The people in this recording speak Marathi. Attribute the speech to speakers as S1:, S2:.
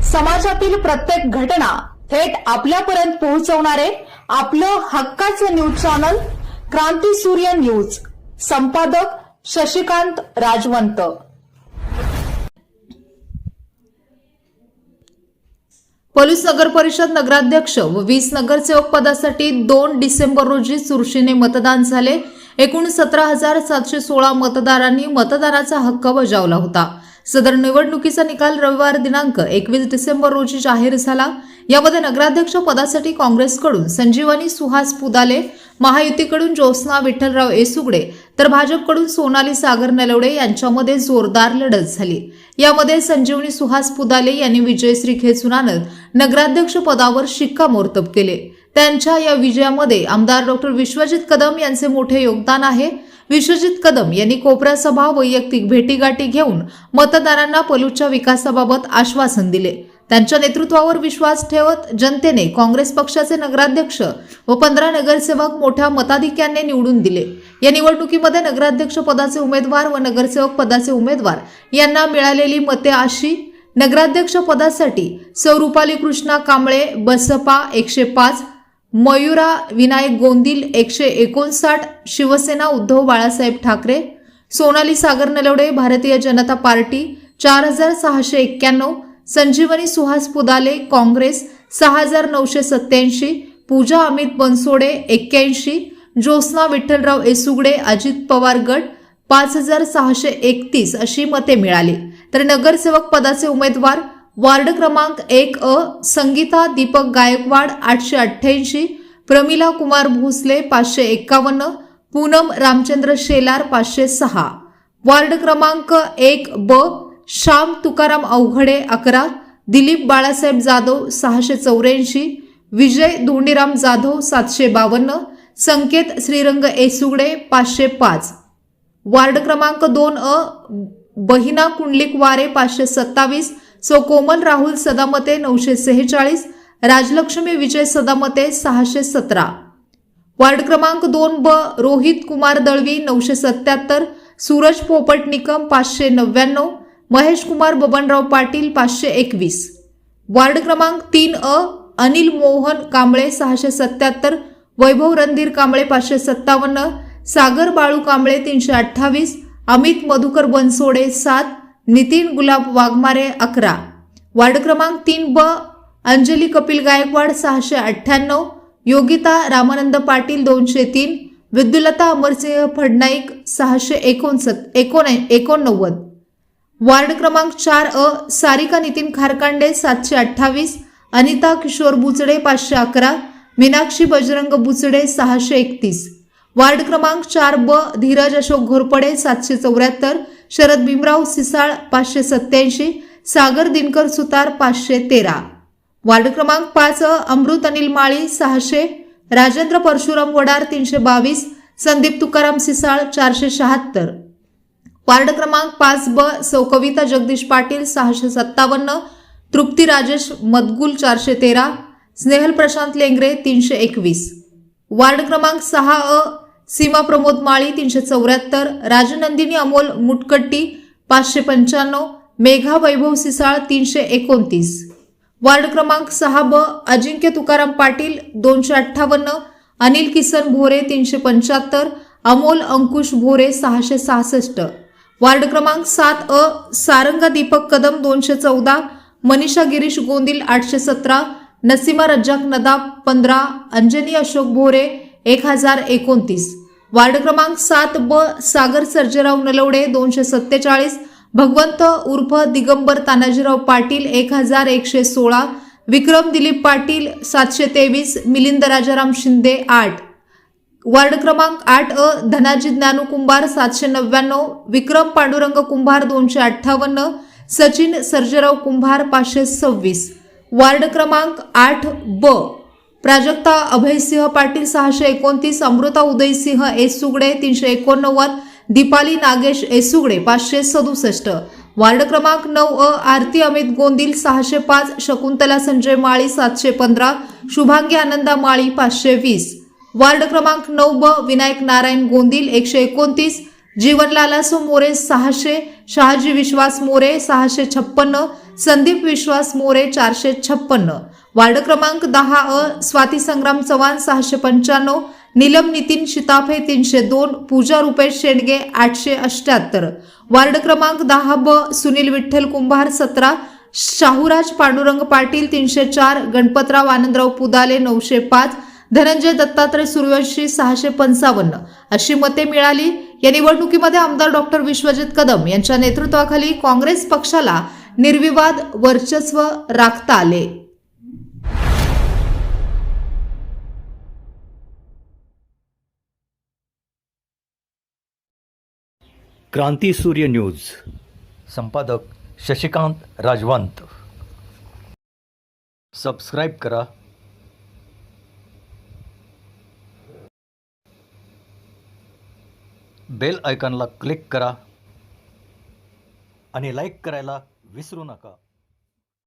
S1: समाजातील प्रत्येक घटना थेट आपल्यापर्यंत पोहोचवणारे आपलं हक्काचं न्यूज चॅनल क्रांती सूर्य न्यूज. संपादक शशिकांत राजवंत. पोलीस नगर परिषद नगराध्यक्ष व 20 नगरसेवक पदासाठी 2 डिसेंबर रोजी चुरशीने मतदान झाले. एकूण 17,716 मतदारांनी मतदानाचा हक्क बजावला होता. सदर निवडणुकीचा निकाल रविवार दिनांक 21 डिसेंबर रोजी जाहीर झाला. यामध्ये नगराध्यक्ष पदासाठी काँग्रेसकडून संजीवनी सुहास पुदाले, महायुतीकडून ज्योत्स्ना विठ्ठलराव येसुगडे तर भाजपकडून सोनाली सागर नलवडे यांच्यामध्ये जोरदार लढत झाली. यामध्ये संजीवनी सुहास पुदाले यांनी विजयश्री खेचून आणत नगराध्यक्ष पदावर शिक्कामोर्तब केले. त्यांच्या या विजयामध्ये आमदार डॉक्टर विश्वजित कदम यांचे मोठे योगदान आहे. विश्वजित कदम यांनी कोपरा सभा, वैयक्तिक भेटीगाठी घेऊन मतदारांना पलूच्या विकासाबाबत आश्वासन दिले. त्यांच्या नेतृत्वावर विश्वास ठेवत जनतेने काँग्रेस पक्षाचे नगराध्यक्ष व 15 नगरसेवक मोठ्या मताधिक्याने निवडून दिले. या निवडणुकीमध्ये नगराध्यक्ष पदाचे उमेदवार व नगरसेवक पदाचे उमेदवार यांना मिळालेली मते अशी: नगराध्यक्ष पदासाठी सौ रुपाली कृष्णा कांबळे बसपा 105, मयुरा विनायक गोंदिल 159, शिवसेना उद्धव बाळासाहेब ठाकरे, सोनाली सागर नलवडे भारतीय जनता पार्टी 4691, संजीवनी सुहास पुदाले काँग्रेस 6987, पूजा अमित बनसोडे 81, ज्योत्स्ना विठ्ठलराव येसुगडे अजित पवार गट 5631 अशी मते मिळाली. तर नगरसेवक पदाचे उमेदवार वार्ड क्रमांक 1 संगीता दीपक गायकवाड 888, प्रमिला कुमार भोसले 551, पूनम रामचंद्र शेलार 506, वार्ड क्रमांक 1 श्याम तुकाराम अवघडे 11, दिलीप बाळासाहेब जाधव 684, विजय धोंडीराम जाधव 752, संकेत श्रीरंग येसुगडे 505, वार्ड क्रमांक 2 बहिना कुंडलिक वारे 527, सो कोमल राहुल सदामते 946, राजलक्ष्मी विजय सदामते 617, वार्ड क्रमांक 2 रोहित कुमार दळवी 977, सूरज पोपट निकम 599, महेश कुमार बबनराव पाटील 521, वार्ड क्रमांक 3 अनिल मोहन कांबळे 677, वैभव रणधीर कांबळे 557, सागर बाळू कांबळे 328, अमित मधुकर बनसोडे 7, नितीन गुलाब वाघमारे 11, वार्ड क्रमांक 3 अंजली कपिल गायकवाड 698, योगिता रामानंद पाटील 203, विद्युलता अमरसिंह फडनाईक 689, वार्ड क्रमांक 4 सारिका नितीन खारकांडे 728, अनिता किशोर बुचडे 511, मीनाक्षी बजरंग बुचडे 631, वार्ड क्रमांक 4 धीरज अशोक घोरपडे 774, शरद भीमराव सिसाळ 587, सागर दिनकर सुतार 513, वार्ड क्रमांक 5 अमृत अनिल माळी 600, राजेंद्र परशुराम वडार 322, संदीप तुकाराम सिसाळ 476, वार्ड क्रमांक 5 सौ कविता जगदीश पाटील 657, तृप्ती राजेश मदगुल 413, स्नेहल प्रशांत लेंगरे 321, वार्ड क्रमांक 6 सीमा प्रमोद माळी 374, राजनंदिनी अमोल मुटकट्टी 595, मेघा वैभव सिसाळ 329, वार्ड क्रमांक 6 अजिंक्य तुकाराम पाटील 258, अनिल किसन भोरे 375, अमोल अंकुश भोरे 666, वार्ड क्रमांक 7 सारंगा दीपक कदम 214, मनीषा गिरीश गोंदिल 817, नसीमा रज्जाक नदाब 15, अंजनी अशोक भोरे 1029, वार्ड क्रमांक 7 सागर सर्जेराव नलवडे 247, भगवंत उर्फ दिगंबर तानाजीराव पाटील 1116, विक्रम दिलीप पाटील 723, मिलिंद राजाराम शिंदे 8, वार्ड क्रमांक 8 धनाजी ज्ञानू कुंभार 799, विक्रम पांडुरंग कुंभार 258, सचिन सर्जेराव कुंभार 526, वार्ड क्रमांक 8 प्राजक्ता अभयसिंह पाटील 629, अमृता उदयसिंह येसुगडे 389, दीपाली नागेश येसुगडे 567, वार्ड क्रमांक 9 आरती अमित गोंदिल 605, शकुंतला संजय माळी 715, शुभांगी आनंदा माळी 520, वार्ड क्रमांक 9 विनायक नारायण गोंदिल 129, जीवनलाला मोरे 600, शहाजी विश्वास मोरे 656, संदीप विश्वास मोरे 456, वार्ड क्रमांक 10 स्वाती संग्राम चव्हाण 695, नीलम नितीन शिताफे 302, पूजा रुपेश शेंडगे 878, वार्ड क्रमांक 10 सुनील विठ्ठल कुंभार 17, शाहूराज पांडुरंग पाटील 304, गणपतराव आनंदराव पुदाले 905, धनंजय दत्तात्रय सूर्यवंशी 655 अशी मते मिळाली। या निवडणुकीमध्ये आमदार डॉक्टर विश्वजित कदम यांच्या नेतृत्वाखाली काँग्रेस पक्षाला निर्विवाद वर्चस्व राखता आले।
S2: क्रांती सूर्य न्यूज, संपादक शशिकांत राजवंत। सबस्क्राईब करा, बेल आयकॉनला क्लिक करा आणि लाईक करायला विसरू नका।